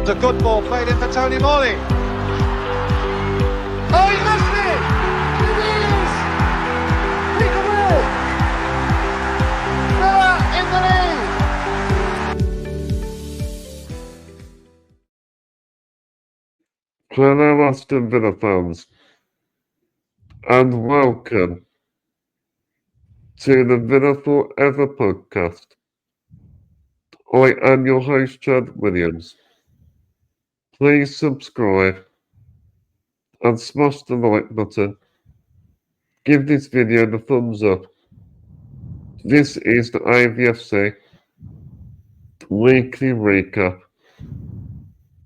a good ball played in for Tony Morley. Oh, he missed it! It is! Peekaboo! Villa in the lead! Hello, Aston Villa fans, and welcome to the Villa Forever podcast. I am your host, Chad Williams. Please subscribe and smash the like button. Give this video the thumbs up. This is the Avfc weekly recap,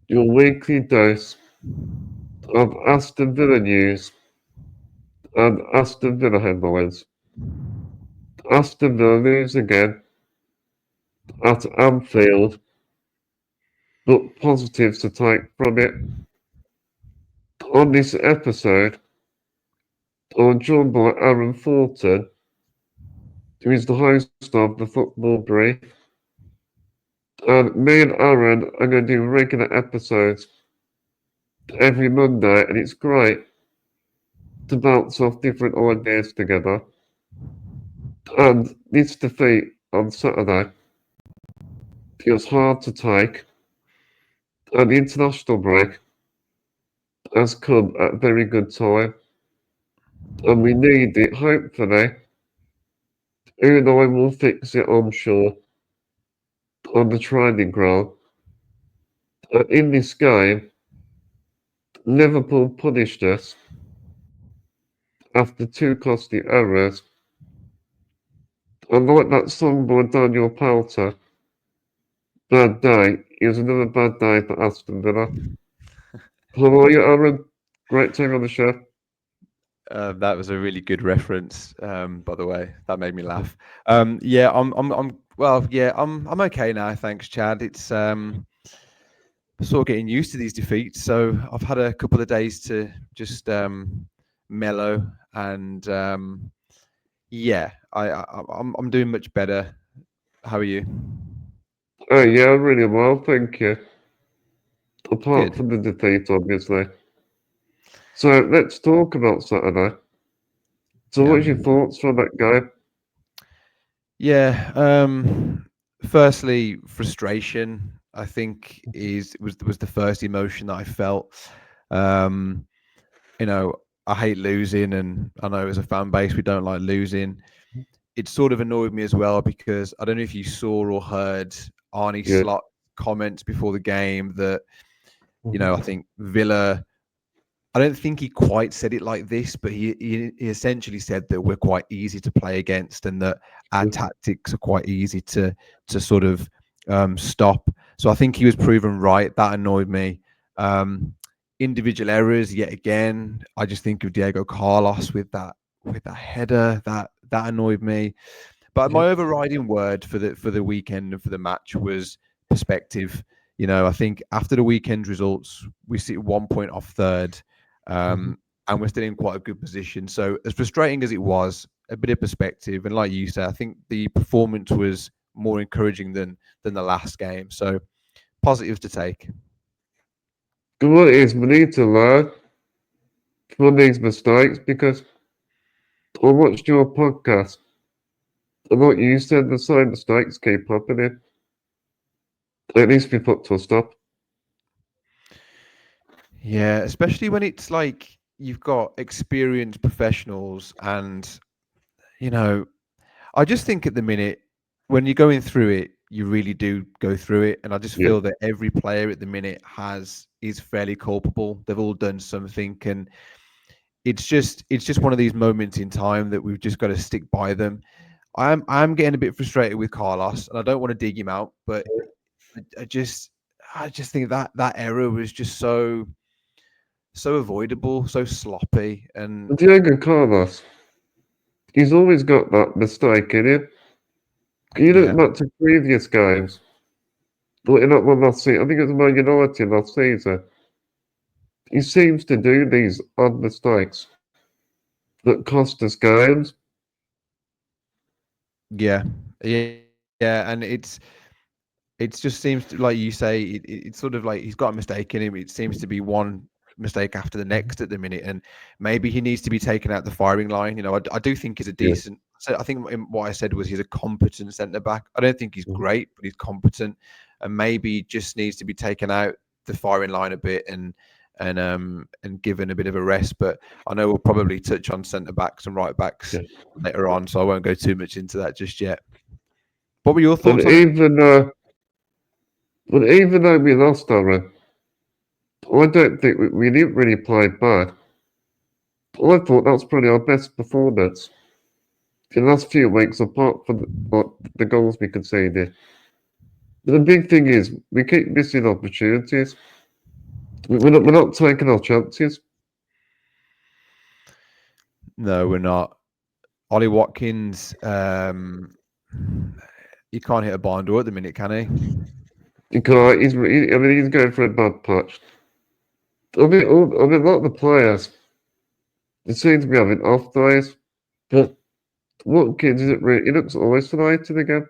your weekly dose of Aston Villa news and Aston Villa headlines. Aston Villa lose again at Anfield, but positives to take from it. On this episode, I'm joined by Aaron Thornton, who is the host of the Football Brief. And me and Aaron are going to do regular episodes every Monday, and it's great to bounce off different ideas together. And this defeat on Saturday feels hard to take. And the international break has come at a very good time. And we need it, hopefully. Unai will fix it, I'm sure, on the training ground. And in this game, Liverpool punished us after two costly errors. And like that song by Daniel Powter, Bad Day, is another bad day for Aston Villa. How are you, Aaron? Great to have you on the show. That was a really good reference, by the way. That made me laugh. Yeah, I'm okay now. Thanks, Chad. It's sort of getting used to these defeats. So I've had a couple of days to just mellow, and yeah, I'm doing much better. How are you? Oh yeah, really well, thank you. Apart Good. from the defeat, obviously. So let's talk about Saturday. So what's your thoughts from that game? Yeah. Firstly, frustration, I think, was the first emotion that I felt. You know, I hate losing, and I know as a fan base we don't like losing. It sort of annoyed me as well because I don't know if you saw or heard Arnie Slot comments before the game that, you know, I think Villa, I don't think he quite said it like this, but he essentially said that we're quite easy to play against and that our tactics are quite easy to sort of stop. So I think he was proven right. That annoyed me. Individual errors, yet again. I just think of Diego Carlos with that header that annoyed me. But my overriding word for the weekend and for the match was perspective. You know, I think after the weekend results, we sit 1 point off third. And we're still in quite a good position. So as frustrating as it was, a bit of perspective. And like you said, I think the performance was more encouraging than the last game. So positives to take. What it is, we need to learn from these mistakes because I watched your podcast and like you said, the same mistakes keep happening. It needs to be put to a stop. Yeah, especially when it's like you've got experienced professionals and, you know, I just think at the minute when you're going through it, you really do go through it. And I just feel that every player at the minute is fairly culpable. They've all done something. And it's just one of these moments in time that we've just got to stick by them. I'm getting a bit frustrated with Carlos and I don't want to dig him out, but I just think that error was just so avoidable, so sloppy. And Diego Carlos, he's always got that mistake in him. You look back to previous games, but not one last season. I think it was Man United last season. He seems to do these odd mistakes that cost us games. Yeah, and it's it just seems to, like you say, it's sort of like he's got a mistake in him. It seems to be one mistake after the next at the minute, and maybe he needs to be taken out the firing line. I do think he's a Yeah. decent. So I think what I said was he's a competent centre back. I don't think he's great, but he's competent, and maybe just needs to be taken out the firing line a bit and given a bit of a rest. But I know we'll probably touch on centre backs and right backs later on, so I won't go too much into that just yet. What were your thoughts And on it? even though we lost Aaron, I don't think we didn't really play bad. I thought that was probably our best performance in the last few weeks, apart from the goals we conceded. But the big thing is we keep missing opportunities. We're not taking our chances. No, we're not. Ollie Watkins, he can't hit a barn door at the minute, can he? He's going for a bad patch. I mean, a lot of the players, they seem to be having off days, but Watkins isn't really. He looks isolated again.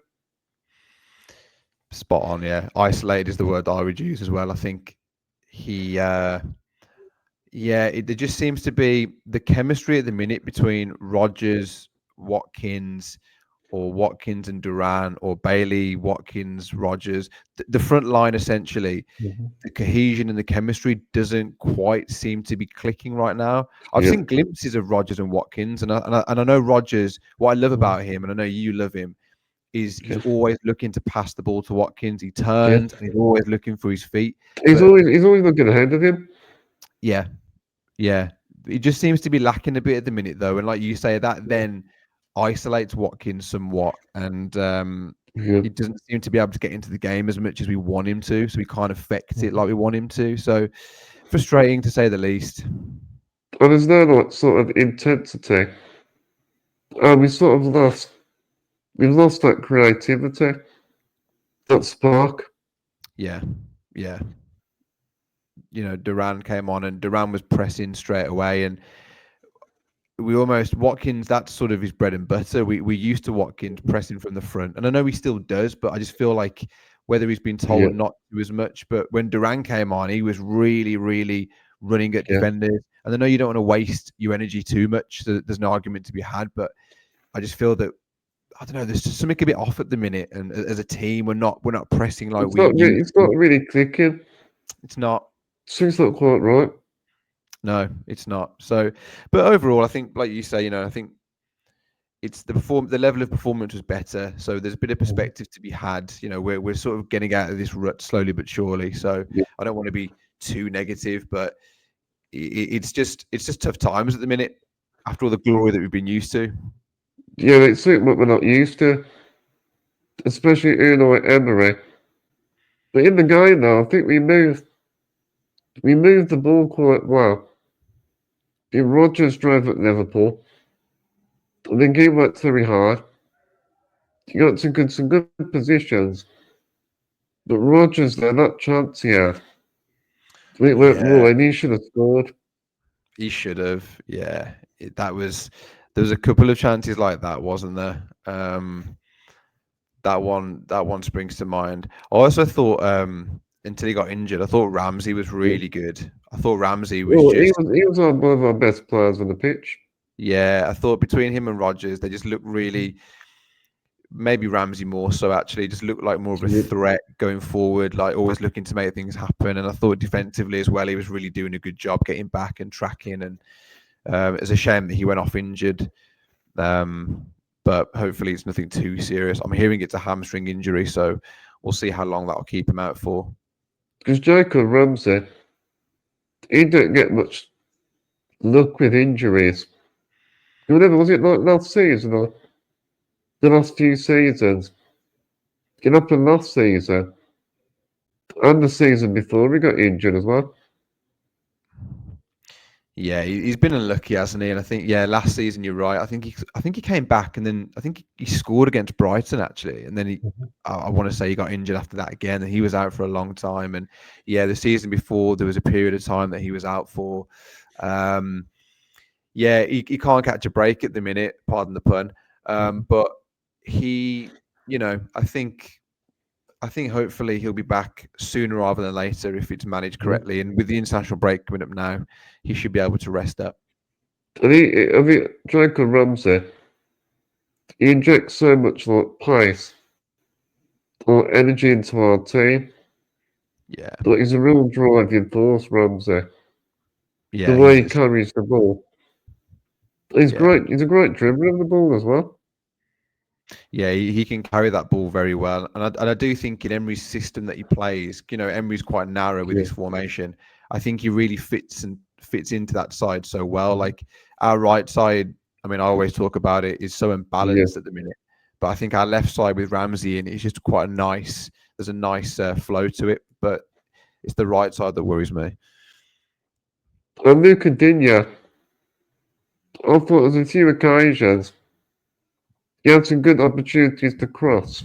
Spot on, yeah. Isolated is the word I would use as well. I think he, there just seems to be the chemistry at the minute between Rodgers, Watkins, or Watkins and Duran, or Bailey, Watkins, Rodgers. The front line, essentially, the cohesion and the chemistry doesn't quite seem to be clicking right now. I've seen glimpses of Rodgers and Watkins, and I know Rodgers. What I love about him, and I know you love him, is he's always looking to pass the ball to Watkins. He turns and he's always looking for his feet. He's always looking ahead of him. Yeah. He just seems to be lacking a bit at the minute, though. And like you say, that then isolates Watkins somewhat, and he doesn't seem to be able to get into the game as much as we want him to. So we can't affect it like we want him to. So frustrating to say the least. And there's no sort of intensity. And we've lost that creativity, that spark. Yeah. Duran came on, and Duran was pressing straight away, and Watkins, that's sort of his bread and butter. We used to Watkins pressing from the front, and I know he still does, but I just feel like whether he's been told not to as much, but when Duran came on, he was really, really running at defenders. And I know you don't want to waste your energy too much, so there's an argument to be had, but I just feel that, I don't know, there's just something a bit off at the minute, and as a team, we're not pressing like It's not really clicking. It's not. Things not quite right. No, it's not. So, but overall, I think, like you say, I think it's the level of performance was better. So there's a bit of perspective to be had. We're sort of getting out of this rut slowly but surely. So I don't want to be too negative, but it's just tough times at the minute after all the glory that we've been used to. Yeah, it's something what we're not used to, especially Unai Emery. But in the game now, I think we moved the ball quite well. Rodgers drove at Liverpool. I think he worked very hard. He got some good positions. But Rodgers, that chance he had, it went more, and he should have scored. He should have, yeah. There was a couple of chances like that, wasn't there? That one springs to mind. I also thought, until he got injured, I thought Ramsey was really good. I thought Ramsey was he was one of our best players on the pitch. Yeah, I thought between him and Rodgers, they just looked really. Maybe Ramsey more so, actually, just looked like more of a threat going forward, like always looking to make things happen. And I thought defensively as well, he was really doing a good job getting back and tracking. And it's a shame that he went off injured. But hopefully it's nothing too serious. I'm hearing it's a hamstring injury, so we'll see how long that'll keep him out for. Because Jacob Ramsey, he didn't get much luck with injuries. Was it like last season or the last few seasons? It happened last season and the season before he got injured as well. Yeah, he's been unlucky, hasn't he? And I think, last season you're right. I think he came back, and then I think he scored against Brighton actually, and then I want to say he got injured after that again, and he was out for a long time. And the season before there was a period of time that he was out for. He can't catch a break at the minute. Pardon the pun. But he, I think I think hopefully he'll be back sooner rather than later if it's managed correctly. And with the international break coming up now, he should be able to rest up. I think Jacob Ramsey, he injects so much like pace or energy into our team. Yeah. Like he's a real driving force, Ramsey. Yeah. The way he carries the ball. He's great. He's a great dribbler of the ball as well. Yeah, he can carry that ball very well. And I do think in Emery's system that he plays, Emery's quite narrow with his formation. I think he really fits into that side so well. Like our right side, I mean, I always talk about it, is so imbalanced at the minute. But I think our left side with Ramsey in is just quite there's a nice flow to it. But it's the right side that worries me. And Luca Digne, I thought there's a few occasions he had some good opportunities to cross.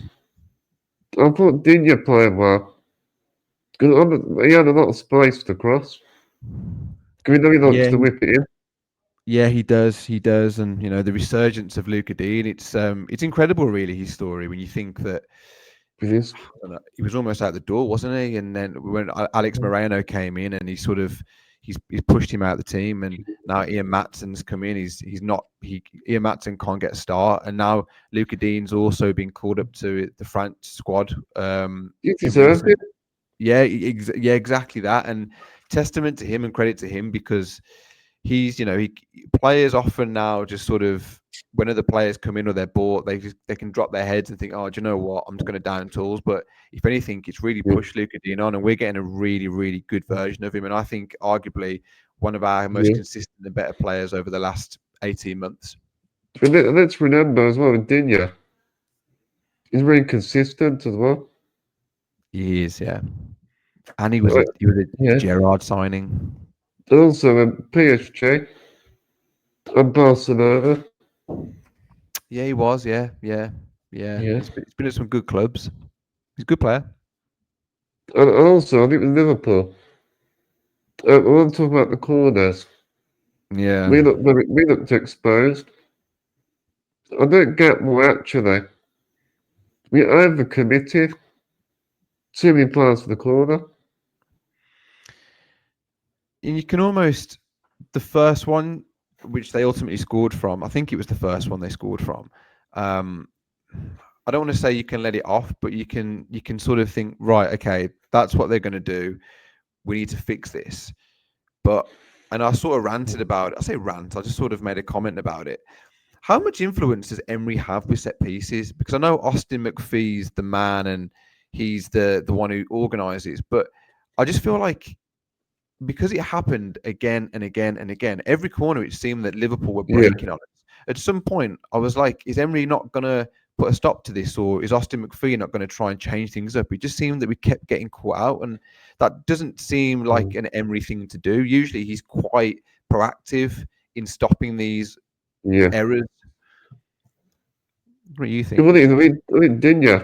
I thought Digne played well. Because he had a lot of space to cross. We know he likes to whip it in. Yeah, he does. He does, and the resurgence of Luca Dean. It's incredible, really, his story. When you think that It is. he was almost out the door, wasn't he? And then when Alex Moreno came in, and he's pushed him out of the team, and now Ian Matson's come in. Ian Matson can't get a start, and now Luca Dean's also been called up to the France squad. He deserved it. Yeah, exactly that, and testament to him and credit to him because players often now just sort of when other players come in or they're bought, they can drop their heads and think, oh, do you know what? I'm just going to down tools. But if anything, it's really pushed Luca Dean on, and we're getting a really, really good version of him. And I think arguably one of our most consistent and better players over the last 18 months. But let's remember as well, Digne, he's very consistent as well. He is, yeah. And he was a Gerrard signing. And also PSG and Barcelona. Yeah, he was. Yeah. He's been at some good clubs. He's a good player. And also, I think with Liverpool, I want to talk about the corners. Yeah. We looked exposed. I don't get why actually we overcommitted. Too many players for the corner. And you can almost the first one, which they ultimately scored from. I think it was the first one they scored from. I don't want to say you can let it off, but you can sort of think, right, okay, that's what they're going to do. We need to fix this. And I sort of ranted about it. I say rant. I just sort of made a comment about it. How much influence does Emery have with set pieces? Because I know Austin McPhee's the man and he's the one who organises, but I just feel like because it happened again and again and again, every corner it seemed that Liverpool were breaking on us. At some point, I was like, is Emery not going to put a stop to this, or is Austin McPhee not going to try and change things up? It just seemed that we kept getting caught out, and that doesn't seem like an Emery thing to do. Usually he's quite proactive in stopping these errors. What do you think? I mean, Digne,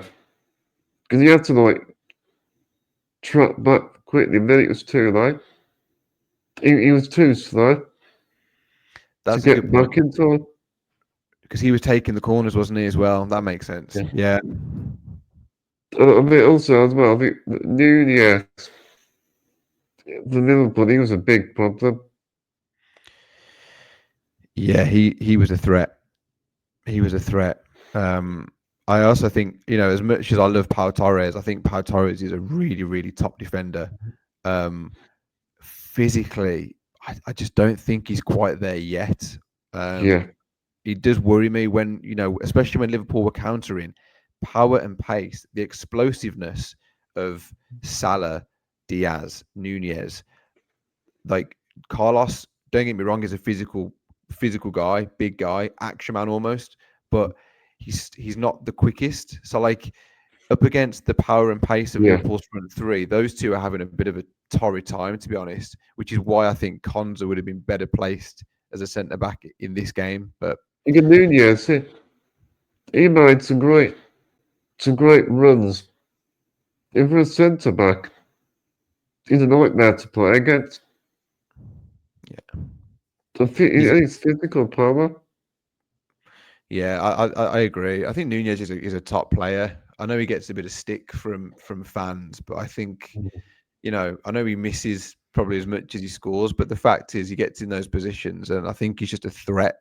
because he had to trap back quickly, and then it was too late. He was too slow to get back into it. Because he was taking the corners, wasn't he, as well? That makes sense. Yeah. I mean, also, as well, I think Nunez, for Liverpool, he was a big problem. Yeah, he was a threat. He was a threat. I also think, as much as I love Pau Torres, I think Pau Torres is a really, really top defender. Physically, I just don't think he's quite there yet. It does worry me when, especially when Liverpool were countering, power and pace, the explosiveness of Salah, Diaz, Nunez. Like Carlos, don't get me wrong, is a physical guy, big guy, action man almost, but he's not the quickest. So up against the power and pace of Liverpool's front three, those two are having a bit of a torrid time, to be honest, which is why I think Konza would have been better placed as a centre back in this game. But Nunez, he made some great runs. If for a centre back, he's a nightmare to play against. Yeah, he's physical power. Yeah, I agree. I think Nunez is a top player. I know he gets a bit of stick from fans, but I think, Mhm. I know he misses probably as much as he scores, but the fact is he gets in those positions, and I think he's just a threat.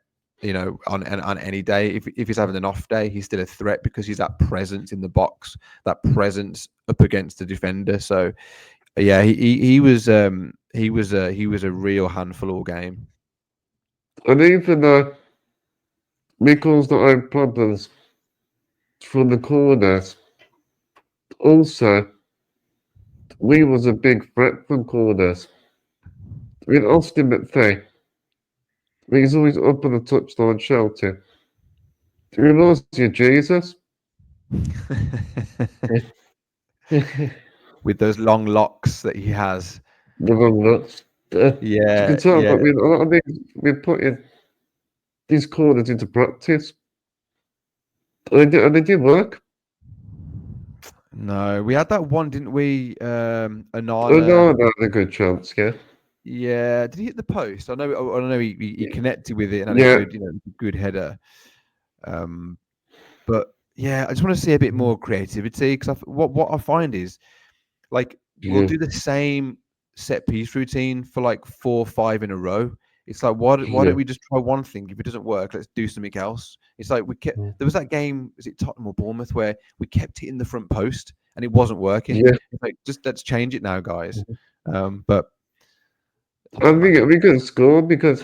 On any day, if he's having an off day, he's still a threat because he's that presence in the box, that presence up against the defender. So yeah, he was a real handful all game. And even we caused our own problems from the corners. Also, we was a big threat from corners. With Austin McFay, he's always up on the touchline shouting. He reminds you of Jesus. With those long locks that he has. The wrong nuts. You can Yeah, tell yeah. that a lot of these, we're putting these corners into practice. And they did work. No, we had that one, didn't we? Oh, no, Anana. no, a good chance, yeah. Yeah, did he hit the post? I know he connected with it and had a Yeah. good header. But yeah, I just want to see a bit more creativity because what I find is like we'll Yeah. do the same set piece routine for like 4 or 5 in a row. It's like why Yeah. don't we just try one thing? If it doesn't work, let's do something else. It's like there was that game, was it Tottenham or Bournemouth, where we kept hitting the front post and it wasn't working. Yeah. It's like just let's change it now, guys. But And man, we could score because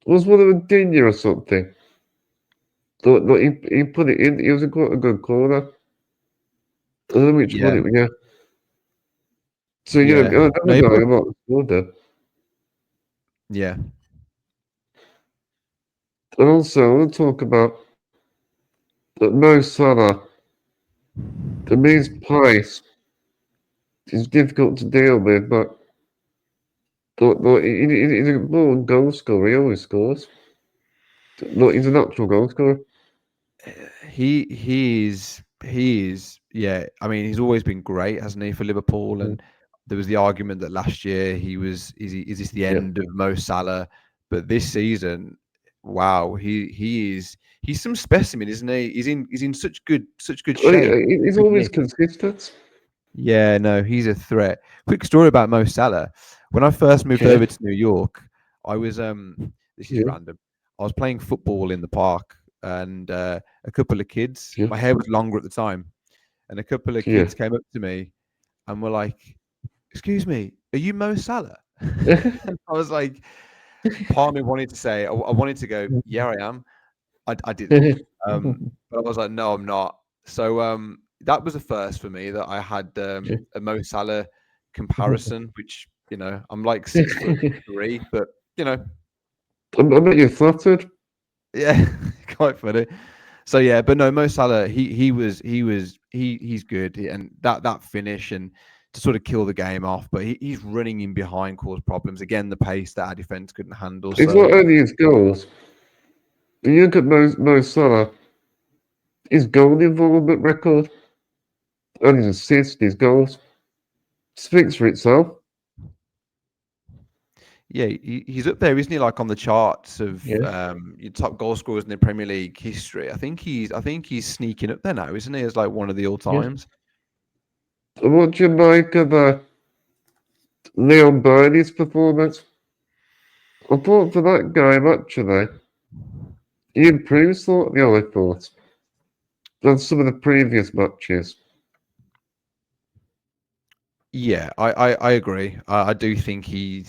was one of them Dinya or something. Look, he put it in. He was quite a good corner. I don't know which yeah, one it was. Yeah. So yeah. that No, was he put, a lot of score there. yeah, And also, I want to talk about that Mo Salah. The man's price is difficult to deal with, but he's a born goal scorer. He always scores. Look, he's a natural goal scorer. he is yeah. I mean, he's always been great, hasn't he, for Liverpool? Mhm. And there was the argument that last year is this the Yeah. end of Mo Salah? But this season, wow, he's some specimen, isn't he? He's in such good shape. He's Good always nick. consistent. Yeah, no, he's a threat. Quick story about Mo Salah. When I first moved Yeah. over to New York, I was this is Yeah. random. I was playing football in the park, and a couple of kids. Yeah. My hair was longer at the time, and a couple of Yeah. kids came up to me and were like, "Excuse me, are you Mo Salah?" Yeah. And I was like, part of me wanted to say, I wanted to go, "Yeah, I am." I didn't, but I was like, "No, I'm not." So that was a first for me that I had a Mo Salah comparison, which I'm like 6'3", but you know, I bet you're flattered. yeah, quite funny. So yeah, but no, Mo Salah, he's good, and that finish and to sort of kill the game off, but he's running in behind caused problems again. The pace that our defense couldn't handle. It's So not only his goals. When you look at Mo Salah, his goal involvement record and his assists, his goals, speaks for itself. yeah, he's up there, isn't he? Like on the charts of Yeah. your top goal scorers in the Premier League history. I think he's sneaking up there now, isn't he? As like one of the all Yeah. times. And what do you make of Leon Bailey's performance? I thought for that game, actually, he improved slightly, I thought, than some of the previous matches. Yeah, I agree. I do think he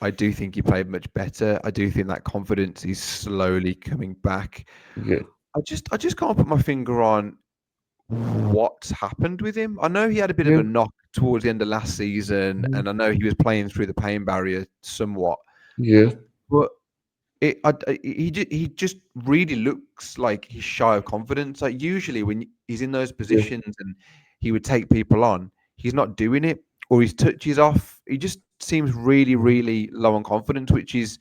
played much better. I do think that confidence is slowly coming back. Yeah. I just can't put my finger on what's happened with him. I know he had a bit of Yeah. a knock towards the end of last season, and I know he was playing through the pain barrier somewhat, Yeah. but he just really looks like he's shy of confidence. Like usually when he's in those Yeah. positions and he would take people on, he's not doing it, or his touch is off. He just seems really, really low on confidence, which is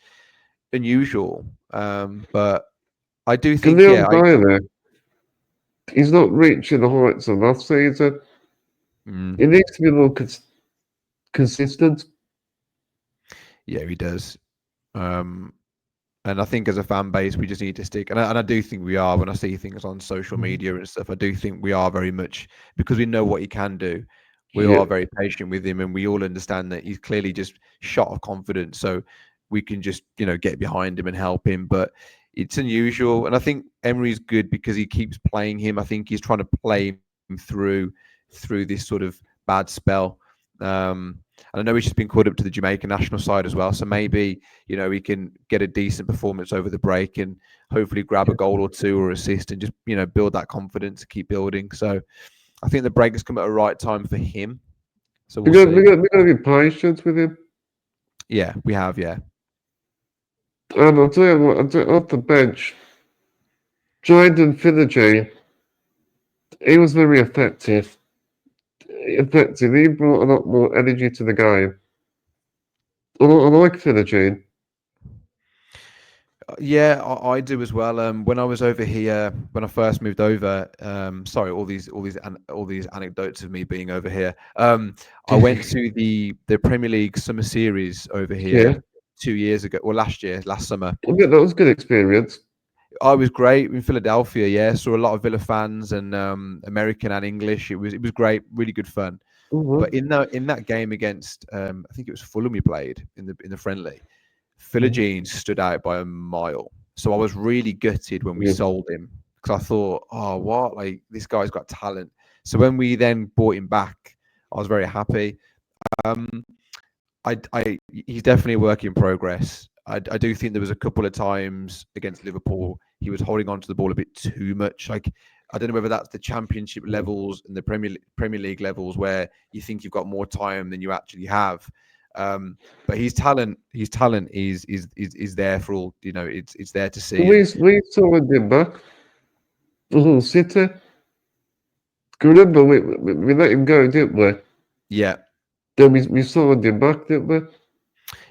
unusual. But I do Because think, yeah, Leon Bailey, he's not reaching the heights of last season. He mm, needs to be more consistent. yeah, he does. Um, And I think as a fan base, we just need to stick. And I do think we are. When I see things on social media and stuff, I do think we are very much, because we know what he can do. We Yeah. are very patient with him, and we all understand that he's clearly just shot of confidence. So we can just, get behind him and help him. But it's unusual, and I think Emery's good because he keeps playing him. I think he's trying to play him through this sort of bad spell. And I know he's just been called up to the Jamaican national side as well. So maybe, he can get a decent performance over the break and hopefully grab a goal or two or assist and just, build that confidence, keep building. So I think the break has come at a right time for him. So we'll see. We got to be patient with him. Yeah, we have, yeah. And I'll tell you what, off the bench, Jayden Philogene, he was very effective. He brought a lot more energy to the game. I like Philogene. Yeah, I do as well. When I was over here, when I first moved over, sorry, all these anecdotes of me being over here. I went to the Premier League Summer Series over here Yeah. 2 years ago, or last summer. Yeah, that was a good experience. I was great in Philadelphia. Yeah, saw a lot of Villa fans and American and English. It was great, really good fun. But in that game against, I think it was Fulham we played in the friendly, Philogene stood out by a mile. So I was really gutted when we sold him, because I thought, oh, what? Like, this guy's got talent. So when we then bought him back, I was very happy. He's definitely a work in progress. I do think there was a couple of times against Liverpool he was holding on to the ball a bit too much. Like, I don't know whether that's the Championship levels and the Premier League levels where you think you've got more time than you actually have. But his talent is there for all. It's there to see. We sold him back. Hull City. Remember, we let him go, didn't we? Yeah. Then we sold him back, didn't we?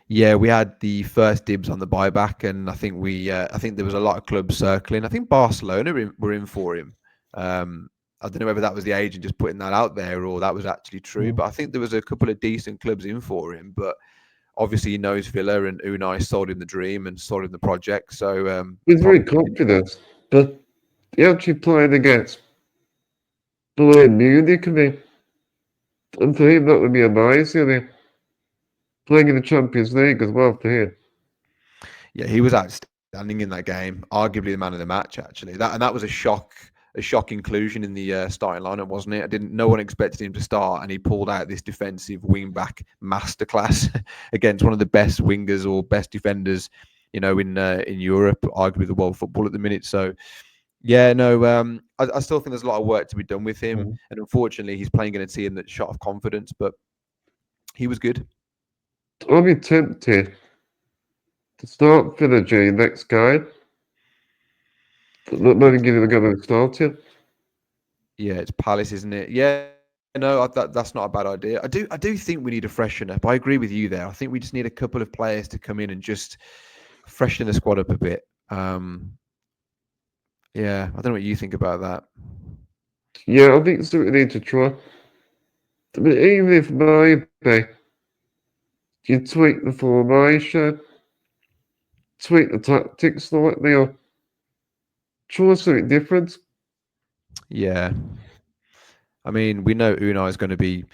Yeah, we had the first dibs on the buyback, and I think there was a lot of clubs circling. I think Barcelona were in for him. I don't know whether that was the agent just putting that out there or that was actually true, but I think there was a couple of decent clubs in for him. But obviously, he knows Villa, and Unai sold him the dream and sold him the project. So he's very confident, but he actually played against Bayern Munich, and for him that would be amazing. Playing in the Champions League as well for him. Yeah, he was outstanding in that game. Arguably the man of the match, actually. That was a shock inclusion in the starting lineup, wasn't it? No one expected him to start, and he pulled out this defensive wing back masterclass against one of the best wingers or best defenders, in Europe, arguably the world football at the minute. So, yeah, no, I still think there's a lot of work to be done with him, and unfortunately, he's playing in a team that's shot of confidence, but he was good. I'll be tempted to start Philogene next game. Maybe give him a go at starting. Yeah, it's Palace, isn't it? Yeah, no, that's not a bad idea. I do think we need a freshen up. I agree with you there. I think we just need a couple of players to come in and just freshen the squad up a bit. Yeah, I don't know what you think about that. Yeah, I think it's something we need to try. I mean, even if maybe you tweak the formation, tweak the tactics slightly, or try something different. Yeah. I mean, we know Unai is going to be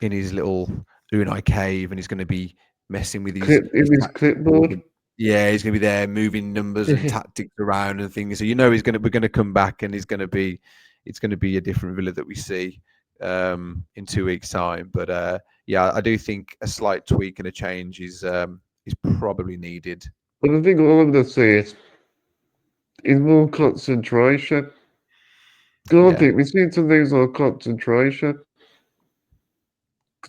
in his little Unai cave, and he's going to be messing with his clipboard. Yeah, he's going to be there moving numbers and tactics around and things. So we're going to come back, and it's going to be a different Villa that we see in 2 weeks' time. But yeah, I do think a slight tweak and a change is probably needed. But I think all I'm going to say is more concentration. I think we seem to lose our concentration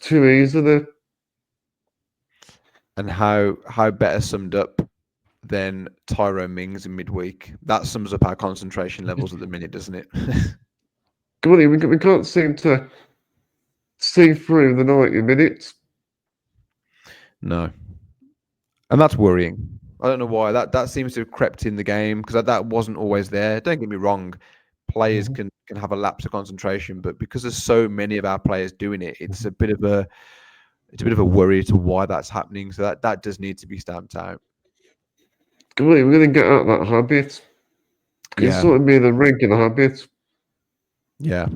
too easily. And how better summed up than Tyrone Mings in midweek. That sums up our concentration levels at the minute, doesn't it? Come on, we can't seem to see through the 90 minutes. No. And that's worrying. I don't know why. That seems to have crept in the game, because that wasn't always there. Don't get me wrong. Players can have a lapse of concentration, but because there's so many of our players doing it, it's a bit of a worry to why that's happening. So that does need to be stamped out. We're going to get out of that habit. It's Yeah. sort of been a regular habit. Yeah.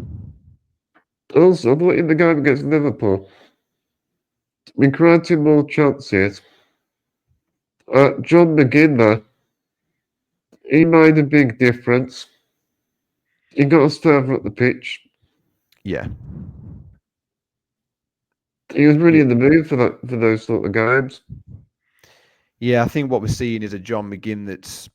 Also, I thought in the game against Liverpool, we created more chances. John McGinn, though, he made a big difference. He got us further up the pitch. Yeah. He was really Yeah. in the mood for those sort of games. Yeah, I think what we're seeing is a John McGinn that's,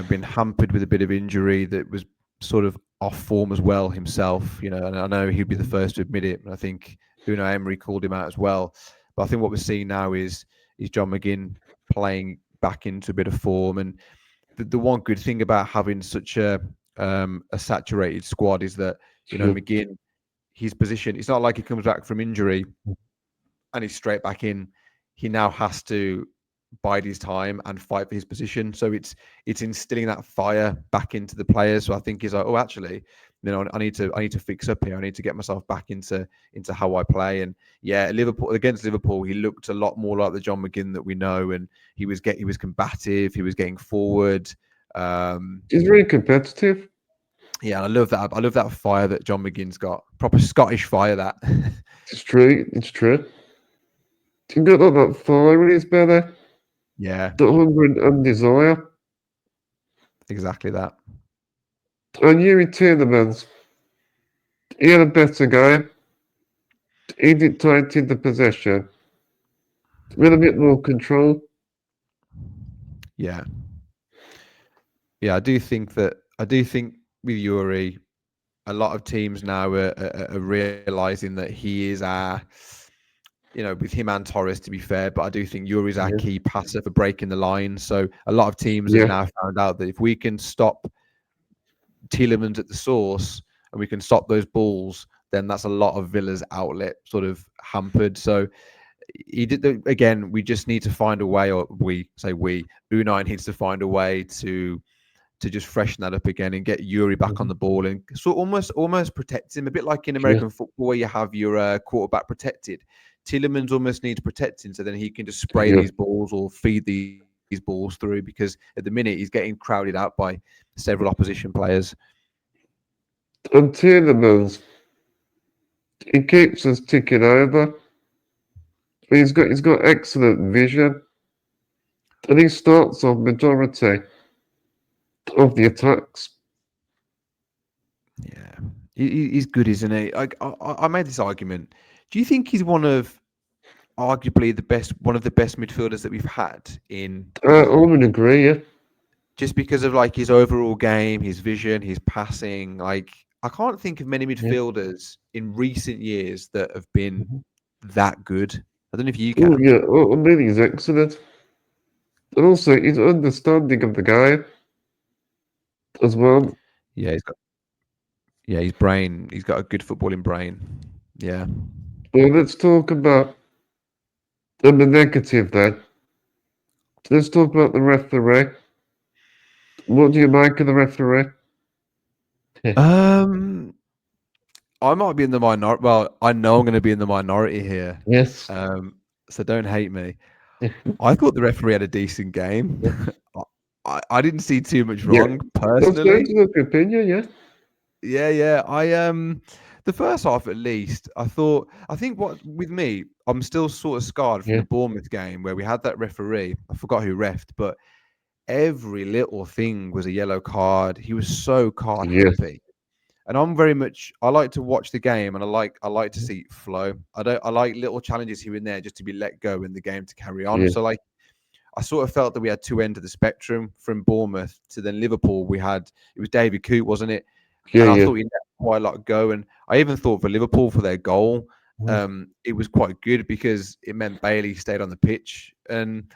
been hampered with a bit of injury, that was sort of off form as well himself, and I know he'd be the first to admit it. And I think Unai Emery called him out as well. But I think what we're seeing now is John McGinn playing back into a bit of form. And the one good thing about having such a saturated squad is that, McGinn, his position, it's not like he comes back from injury and he's straight back in. He now has to bide his time and fight for his position. So it's instilling that fire back into the players. So I think he's like, oh, actually, I need to fix up here. I need to get myself back into how I play. And yeah, against Liverpool, he looked a lot more like the John McGinn that we know, and he was combative. He was getting forward. He's very competitive. Yeah, and I love that. I love that fire that John McGinn's got. Proper Scottish fire. That. It's true. It's true. He's got that fire in his belly. Yeah. The hunger and desire. Exactly that. And Yuri Tielemans, he had a better game. He dictated the possession with a bit more control. Yeah. Yeah, I do think with Yuri, a lot of teams now are realizing that he is our, with him and Torres, to be fair, but I do think Yuri's our key passer for breaking the line. So a lot of teams have now found out that if we can stop Tielemans at the source and we can stop those balls, then that's a lot of Villa's outlet sort of hampered. So again, we just need to find a way, or Unai needs to find a way to just freshen that up again and get Yuri back on the ball and so almost protect him, a bit like in American football where you have your quarterback protected. Tielemans almost needs protecting, so then he can just spray these balls or feed these balls through, because at the minute he's getting crowded out by several opposition players. And Tielemans, he keeps us ticking over. He's got excellent vision, and he starts on majority of the attacks. Yeah, he's good, isn't he? I made this argument. Do you think he's arguably one of the best midfielders that we've had in? I would agree. Yeah. Just because of his overall game, his vision, his passing. I can't think of many midfielders in recent years that have been that good. I don't know if you can. Oh, yeah, I mean, he's excellent. And also, his understanding of the game as well. Yeah, his brain. He's got a good footballing brain. Yeah. Well, let's talk about the negative then. Let's talk about the referee. What do you make of the referee? I might be in the minority. Well, I know I'm going to be in the minority here. Yes. So don't hate me. I thought the referee had a decent game. I didn't see too much wrong personally. That's your opinion, yeah. Yeah. The first half at least, I think what with me, I'm still sort of scarred from the Bournemouth game where we had that referee. I forgot who refed, but every little thing was a yellow card. He was so card happy. And I like to watch the game, and I like to see it flow. I like little challenges here and there just to be let go in the game to carry on. So I sort of felt that we had two ends of the spectrum from Bournemouth to then Liverpool. It was David Coote, wasn't it? And I thought he let quite a lot go. And I even thought for Liverpool, for their goal, it was quite good because it meant Bailey stayed on the pitch. And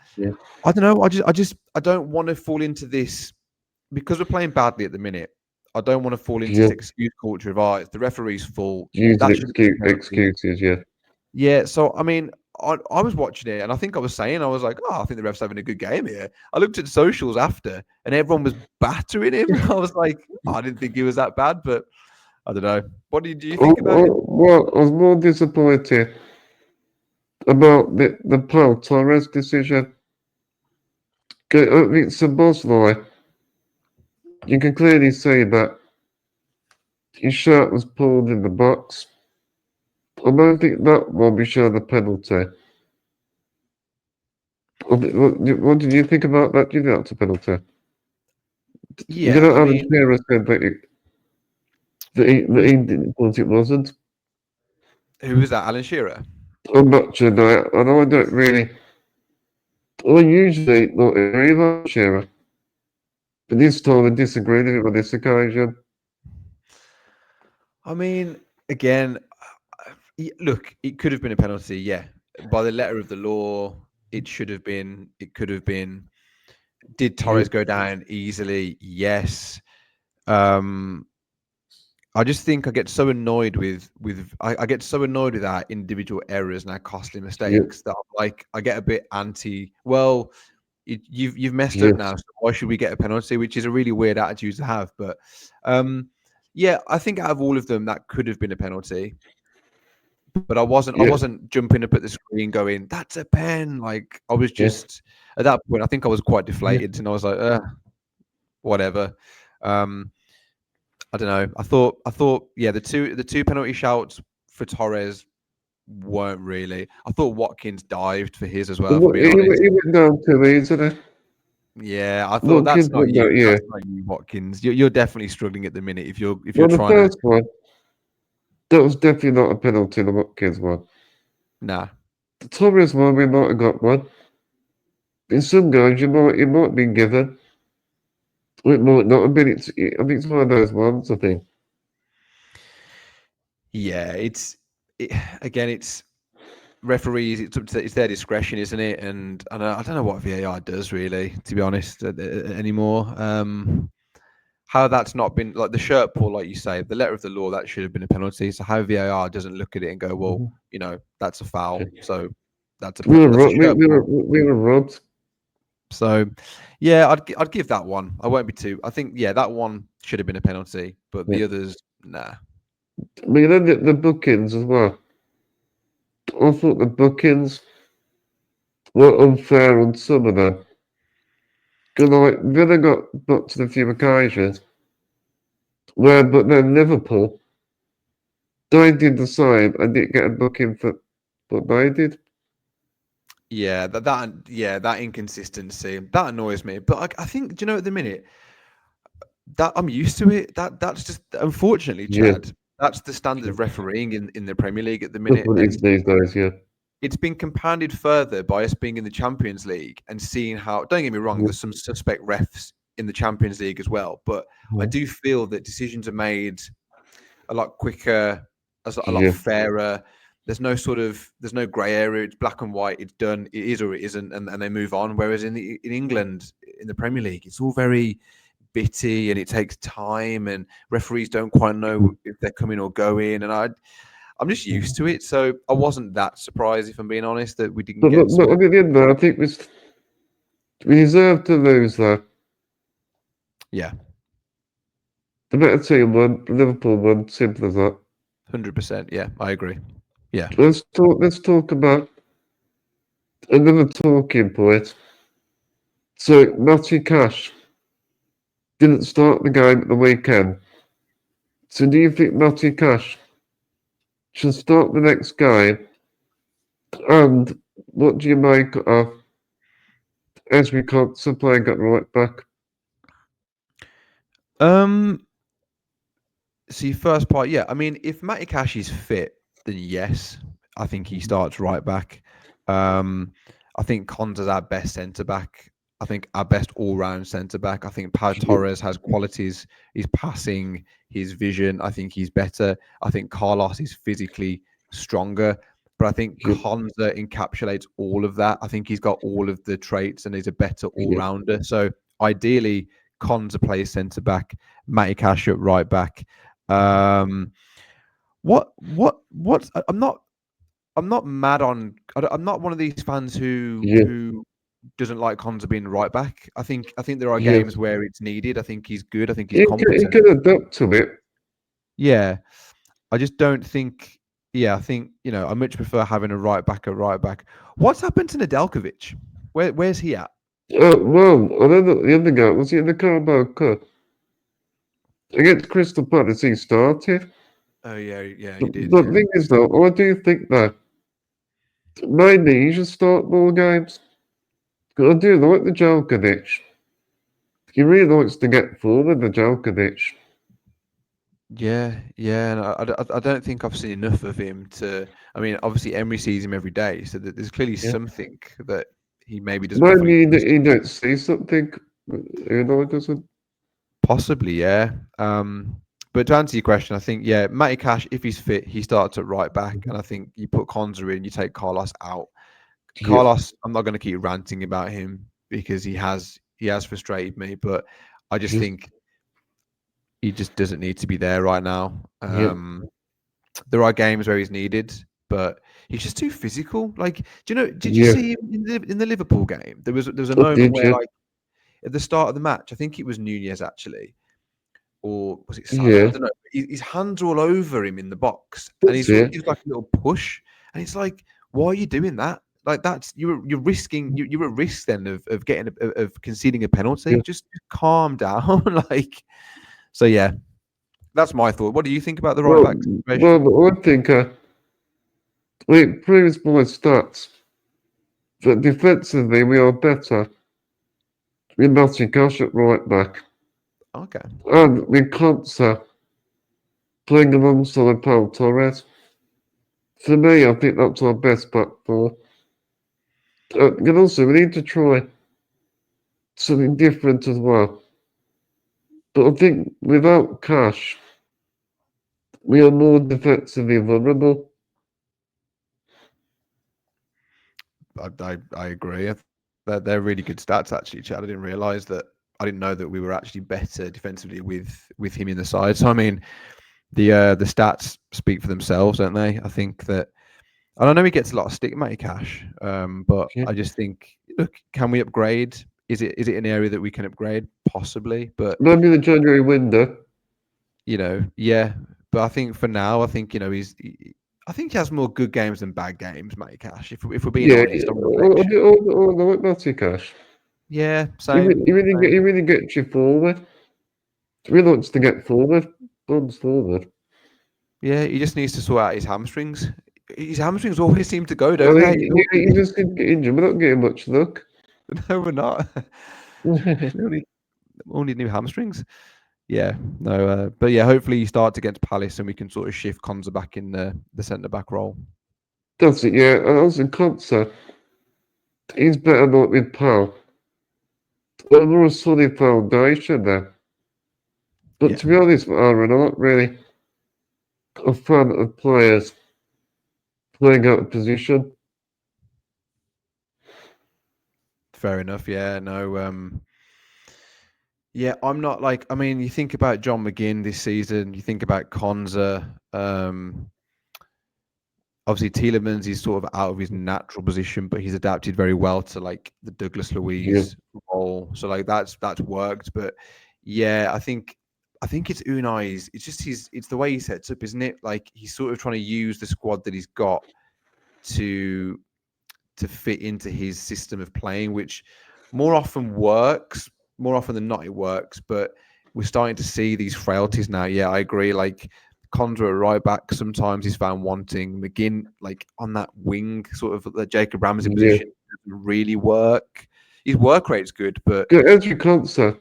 I don't know. I don't want to fall into this because we're playing badly at the minute. I don't want to fall into this excuse culture of it's the referee's fault. Excuses, yeah. Yeah, so I mean, I was watching it and I think I was saying, I think the ref's having a good game here. I looked at socials after and everyone was battering him. I was like, I didn't think he was that bad, but I don't know. What do you think about it? Well, I was more disappointed about the Paul Torres decision. I think Szoboszlai, you can clearly see that his shirt was pulled in the box. I don't think that one we showed a penalty. What did you think about that? Do you think that's a penalty? You Yeah, know, I Alan mean, Shearer said that he didn't think it wasn't. who was that? Alan Shearer? I'm not sure now. I know I don't really. I usually not agree with Shearer, but this time I disagreed with him on this occasion. I mean, again, look, it could have been a penalty. Yeah, by the letter of the law, it should have been. It could have been. Did Torres go down easily? Yes. I just think I get so annoyed with I get so annoyed with our individual errors and our costly mistakes that I'm like I get a bit anti. Well, you've messed up now, so why should we get a penalty? Which is a really weird attitude to have. But yeah, I think out of all of them, that could have been a penalty. But I wasn't jumping up at the screen going, "That's a pen!" Like I was just at that point. I think I was quite deflated, and I was like, whatever. I don't know. I thought, yeah, the two penalty shouts for Torres weren't really. I thought Watkins dived for his as well. If I'm being honest, He went down too easily. yeah, I thought Watkins that's not went you. down, yeah. That's not you, Watkins. You're definitely struggling at the minute. If you're Well, the trying to, first one, that was definitely not a penalty, the Watkins one. nah. The Torres one, we might have got one. In some games, it might be given. It might not have been. I think it's one of those ones, I think. Yeah, again, it's referees. It's their discretion, isn't it? And I don't know what VAR does really, to be honest, anymore. How that's not been like the shirt pull, like you say, the letter of the law, that should have been a penalty. So how VAR doesn't look at it and go, well, that's a foul, so that's a shirt pull. We were robbed. So yeah, I'd give that one. I won't be too. I think that one should have been a penalty, but the others, nah. I mean, then the bookings as well. I thought the bookings were unfair on some of them. Because like Villa got booked on a few occasions, but then Liverpool, they did the same and didn't get a booking for what they did. Yeah, that inconsistency that annoys me. But I think, do you know, at the minute that I'm used to it. That's just unfortunately, Chad. That's the standard of refereeing in the Premier League at the That's minute. what it is these days, It's been compounded further by us being in the Champions League and seeing how, don't get me wrong, there's some suspect refs in the Champions League as well. But I do feel that decisions are made a lot quicker, a lot fairer. There's no grey area. It's black and white. It's done. It is or it isn't, and they move on. Whereas in England, in the Premier League, it's all very bitty and it takes time, and referees don't quite know if they're coming or going. And I'm just used to it, so I wasn't that surprised, if I'm being honest, that we didn't get. But at the end, I think we deserved to lose that. Yeah, The better team won. Liverpool won. Simple as that. 100%. Yeah, I agree. Yeah. Let's talk about another talking point. So Matty Cash didn't start the game at the weekend. So do you think Matty Cash should start the next game? And what do you make of Esri Conson playing at right back? See, first part, yeah. I mean, if Matty Cash is fit, then yes, I think he starts right back. I think Konsa's our best centre back. I think our best all-round centre back. I think Pau Torres has qualities. His passing, his vision. I think he's better. I think Carlos is physically stronger. But I think Konsa encapsulates all of that. I think he's got all of the traits and he's a better all-rounder. So ideally, Konsa plays centre back, Matty Cash at right back. I'm not mad on. I'm not one of these fans who doesn't like Konsa being right back. I think there are games where it's needed. I think he's good. I think he's competent. He can adapt to it. Yeah, I just don't think. Yeah, I think I much prefer having a right back. What's happened to Nedeljkovic? Where's he at? Well, I don't know the other guy. Was he in the Carabao Cup? Against Crystal Palace, he started. Oh yeah, he But did. the thing is, though, I do think that maybe he should start more games. 'Cause I do like the Djokovic. He really likes to get forward, the Djokovic. Yeah, and I don't think I've seen enough of him to. I mean, obviously Emery sees him every day, so there's clearly Yeah. something that he maybe doesn't fully Maybe grasp. he don't see something, doesn't. Possibly, yeah. But to answer your question, I think Matty Cash, if he's fit, he starts at right back, and I think you put Konza in, you take Carlos out. Yeah, Carlos, I'm not going to keep ranting about him because he has frustrated me, but I just yeah, think he just doesn't need to be there right now. yeah, There are games where he's needed, but he's just too physical. Like, do you know? Did you yeah. see him in the Liverpool game? There was a I moment did, where, yeah, like, at the start of the match, I think it was Nunez actually, or was it Salah? I yeah. don't know. His hands are all over him in the box, and he That's sort of it. gives like a little push, and it's like, why are you doing that? Like that's you're risking you're at risk then of getting of conceding a penalty. Yeah. Just calm down, like. So yeah, that's my thought. What do you think about the right Well, back situation? well, I think it proves by stats that defensively we are better with Martin Cash at right back Okay. and with Konsa playing alongside Paul Torres. For me, I think that's our best back four. And also, we need to try something different as well. But I think without Cash, we are more defensively vulnerable. I agree. They're really good stats actually, Chad. I didn't realize that. I didn't know that we were actually better defensively with him in the side. So I mean, the stats speak for themselves, don't they? I think that. And I know he gets a lot of stick, Matty Cash, but Yeah. I just think, look, can we upgrade? Is it an area that we can upgrade? Possibly, but Maybe the January window. yeah. But I think for now, I think I think he has more good games than bad games, Matty Cash. If we're being Yeah, honest on I reflection, like Matty Cash. yeah, He, same. he really gets you forward. He really wants to get forward. Bombs forward. Yeah, he just needs to sort out his hamstrings. His hamstrings always seem to go, I don't they? mean, he just didn't get injured. We're not getting much luck. No, we're not. We only new hamstrings. Yeah, no, but yeah, hopefully he starts against Palace and we can sort of shift Konza back in the centre back role. That's it, yeah. And also Konsa, he's better not with Pal. A more solid foundation there. But Yeah, to be honest, Aaron, I'm not really a fan of players playing out of position. fair enough. Yeah, no, yeah, I'm not like. I mean, you think about John McGinn this season. You think about Konza. Obviously Tielemans is sort of out of his natural position, but he's adapted very well to like the Douglas Yeah, Luiz role. So like that's worked. But yeah, I think it's Unai's. It's just it's the way he sets up, isn't it? Like he's sort of trying to use the squad that he's got to fit into his system of playing, which more often works. More often than not, it works. But we're starting to see these frailties now. Yeah, I agree. Like Condra at right back sometimes he's found wanting. McGinn like on that wing, sort of the Jacob Ramsey yeah. position, doesn't really work. His work rate's good, but As you Konsa,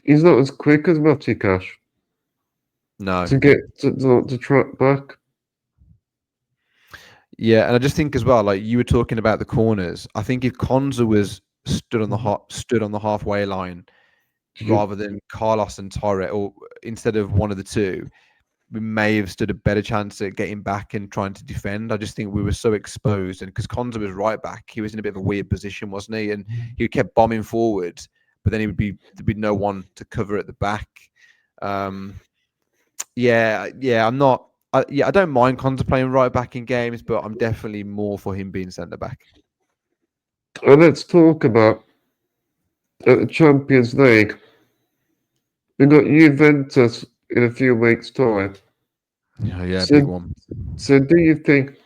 he's not as quick as Matty Cash no. to get to track back. Yeah, and I just think as well, like you were talking about the corners. I think if Konza was stood on the halfway line Yeah, rather than Carlos and Torre, or instead of one of the two, we may have stood a better chance at getting back and trying to defend. I just think we were so exposed, and because Konza was right back, he was in a bit of a weird position, wasn't he? And he kept bombing forward, but then there'd be no one to cover at the back. Yeah, I'm not. I don't mind Konza playing right back in games, but I'm definitely more for him being centre back. and let's talk about the Champions League. We've got Juventus in a few weeks' time. Yeah, So, big one. so do you think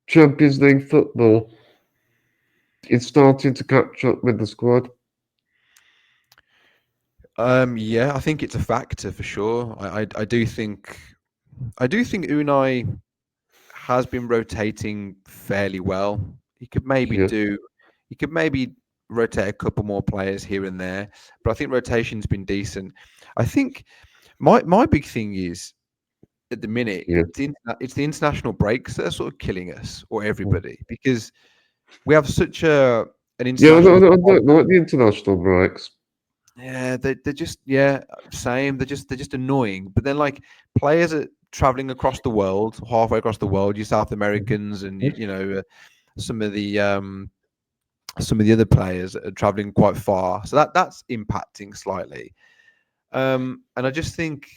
Champions League football it's starting to catch up with the squad. Yeah, I think it's a factor for sure. I do think Unai has been rotating fairly well. He could maybe Yeah, do he could maybe rotate a couple more players here and there, but I think rotation's been decent. I think my big thing is at the minute yeah. it's the international breaks that are sort of killing us or Mm. everybody because we have such an Yeah, international I squad. don't like the international breaks. Yeah, they're just same. They're just annoying. But then like players are traveling across the world, halfway across the world. You South Americans and you know some of the other players are traveling quite far, so that's impacting slightly. And I just think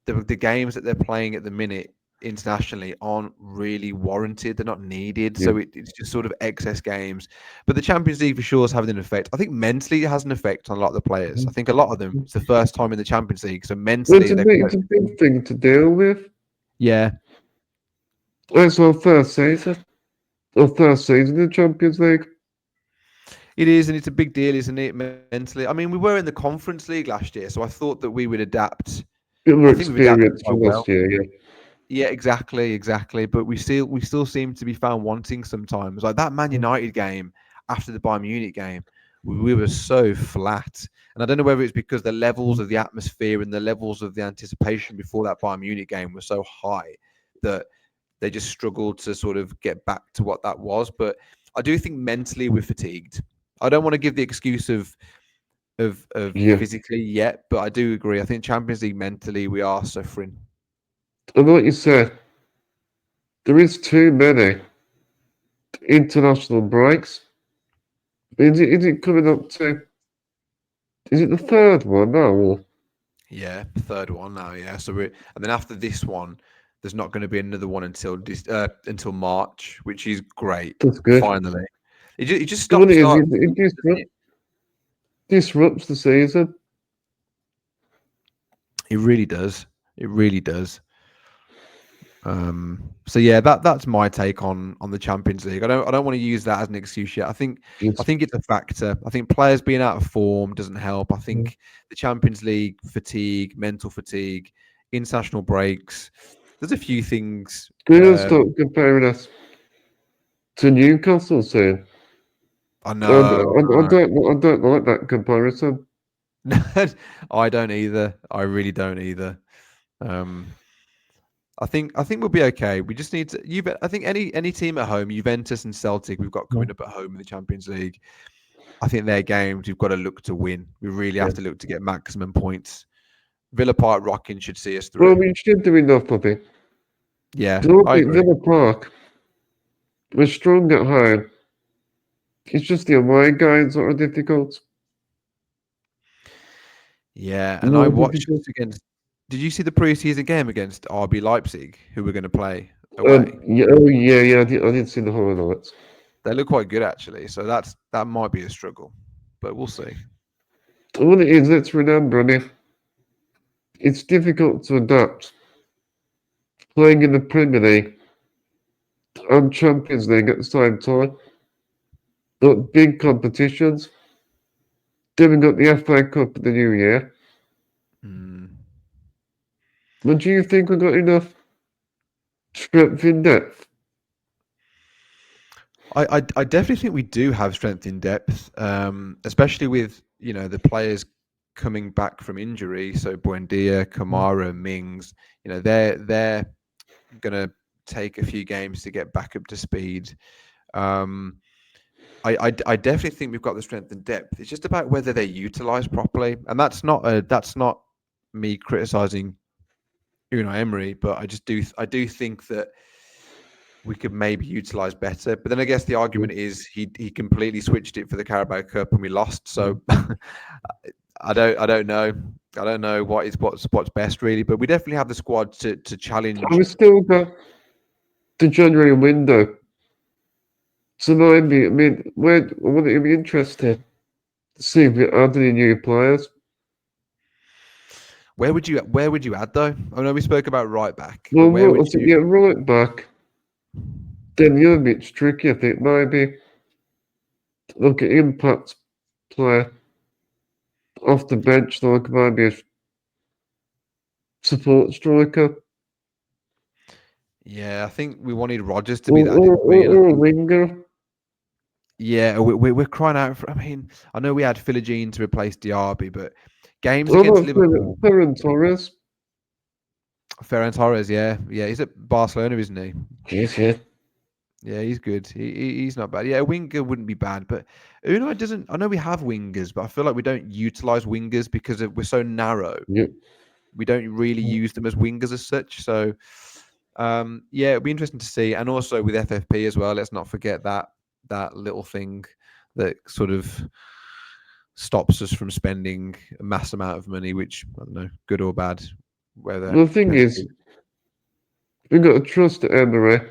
the games that they're playing at the minute internationally aren't really warranted. They're not needed. Yeah. So it's just sort of excess games. But the Champions League for sure is having an effect. I think mentally it has an effect on a lot of the players. I think a lot of them, it's the first time in the Champions League. So Well, mentally they're it's a big thing to deal with. yeah. It's our first season in the Champions League. It is, and it's a big deal, isn't it? Mentally. I mean, we were in the Conference League last year, so I thought that we would adapt. Bit more I think we've adapted experience quite from well. last year, yeah. Yeah, exactly. But we still seem to be found wanting sometimes. Like that Man United game after the Bayern Munich game, we were so flat. And I don't know whether it's because the levels of the atmosphere and the levels of the anticipation before that Bayern Munich game were so high that they just struggled to sort of get back to what that was. But I do think mentally we're fatigued. I don't want to give the excuse of Yeah. physically yet, but I do agree. I think Champions League mentally we are suffering. And like you said, there is too many international breaks. Is it coming up to, is it the third one now? Or? Yeah, third one now. Yeah, so and then after this one, there's not going to be another one until March, which is great. That's good. Finally, it just The one stops is, start. it disrupts the season. It really does. It really does. So yeah, that's my take on the Champions League. I don't want to use that as an excuse yet. I think It's, it's a factor. I think players being out of form doesn't help. I think the Champions League fatigue, mental fatigue, international breaks. There's a few things. we're going to start comparing us to Newcastle soon. I know. I don't like that comparison. I don't either. I really don't either. I think we'll be okay. We just need to. I think any team at home, Juventus and Celtic, we've got coming up at home in the Champions League. I think their games we've got to look to win. We really have to look to get maximum points. Villa Park rocking should see us through. Well, we should do enough of it. Yeah, I think Villa Park, we're strong at home. It's just the away games that are difficult. Yeah, and I More watched difficult. against. Did you see the preseason game against RB Leipzig, who were going to play away? Yeah. I did see the highlights. They look quite good actually, so that might be a struggle, but we'll see. All it is, let's remember, it's difficult to adapt playing in the Premier League and Champions League at the same time. Got big competitions. Then we got the FA Cup in the new year. But do you think we've got enough strength in depth? I definitely think we do have strength in depth, especially with the players coming back from injury. So Buendia, Kamara, Mings, they're gonna take a few games to get back up to speed. I definitely think we've got the strength and depth. It's just about whether they're utilised properly, and that's not me criticising Unai Emery, but I do think that we could maybe utilise better. But then I guess the argument is he completely switched it for the Carabao Cup and we lost. So I don't know what's best really, but we definitely have the squad to challenge. And we still got the January window. So maybe, I wouldn't it be interesting to see if we add any new players? Where would you add though? I know we spoke about right back. Well, where would you? right back. Then you're a bit tricky, I think, maybe. look at impact player off the bench, like maybe a support striker Yeah, I think we wanted Rodgers to be that, or, didn't we? And I or a think, winger. yeah, we're crying out for. I mean, I know we had Philogene to replace Diaby, but games How against about Liverpool, Ferran Torres? Ferran Torres, yeah, he's at Barcelona, isn't he? Yes, yeah. Yeah, he's good. He's not bad. Yeah, a winger wouldn't be bad, but Unai doesn't. I know we have wingers, but I feel like we don't utilize wingers because we're so narrow. Yeah. We don't really use them as wingers as such. So, yeah, it'll be interesting to see. And also with FFP as well. Let's not forget that little thing that sort of stops us from spending a mass amount of money, which I don't know, good or bad. Whether The thing is, we've got to trust Emery.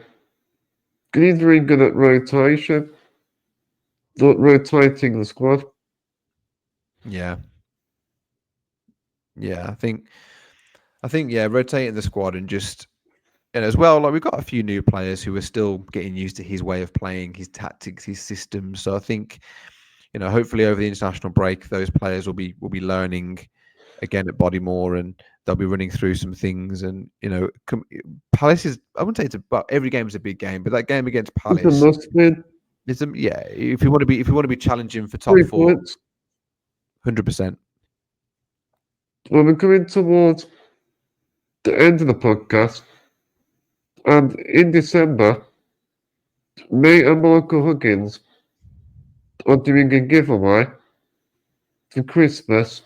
He's very good at rotation, not rotating the squad. yeah, yeah, I think yeah, rotating the squad and just and as well, like we've got a few new players who are still getting used to his way of playing, his tactics, his systems. So I think, hopefully over the international break, those players will be learning again at Bodymore, and they'll be running through some things. And Palace is, I wouldn't say but every game is a big game, but that game against It's a Palace must win. is yeah. If we want to be challenging for top 3 four, points. 100%. Well, we're coming towards the end of the podcast, and in December, me and Michael Huggins are doing a giveaway for Christmas,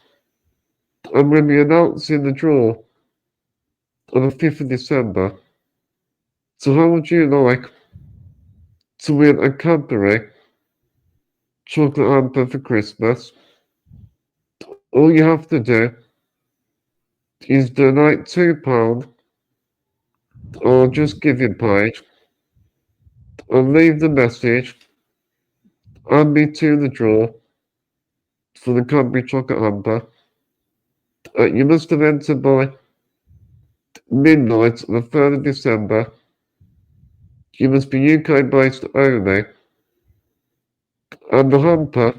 and we'll be announcing the draw on the 5th of December. So how would you like to win a Cadbury chocolate hamper for Christmas? All you have to do is donate £2 or just give your page and leave the message, add me to the draw for the Cadbury chocolate hamper. You must have entered by midnight on the 3rd of December. You must be UK based only, and the hamper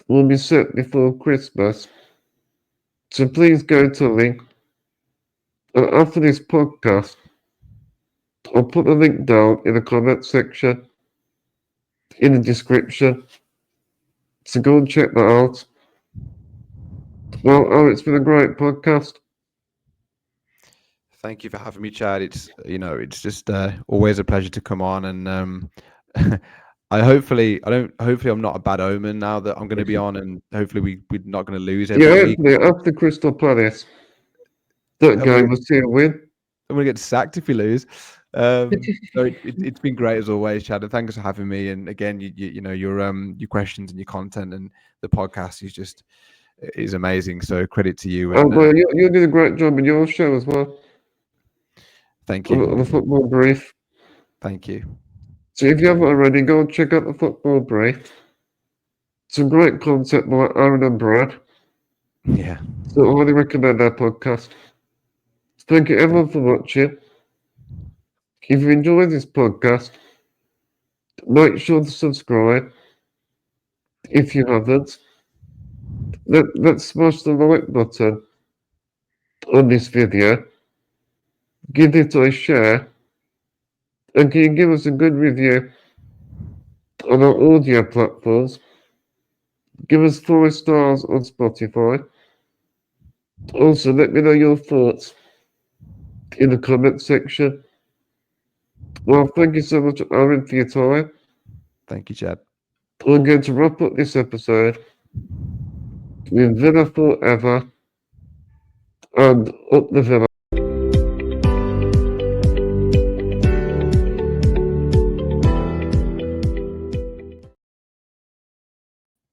will be sent before Christmas. So please go to the link, and after this podcast, I'll put the link down in the comment section, in the description. So go and check that out. Well, it's been a great podcast. Thank you for having me, Chad. It's just always a pleasure to come on, and hopefully I'm not a bad omen now that I'm going to be on, and hopefully we're not going to lose every week. Yeah, after Crystal Palace, that game was a win. I'm going to get sacked if we lose. So it's been great as always, Chad, and thanks for having me. And again, your questions and your content and the podcast is amazing. So credit to you. And, well, you did a great job in your show as well. Thank you. On the Football Brief. Thank you. So if you haven't already, go and check out the Football Brief. Some great content by Aaron and Brad. Yeah. So I highly recommend our podcast. Thank you everyone for watching. If you enjoyed this podcast, make sure to subscribe. If you haven't, let's smash the like button on this video. Give it a share. And can you give us a good review on our audio platforms? Give us 4 stars on Spotify. Also, let me know your thoughts in the comment section. Well, thank you so much, Aaron, for your time. Thank you, Chad. We're going to wrap up this episode with Villa Forever and Up the Villa.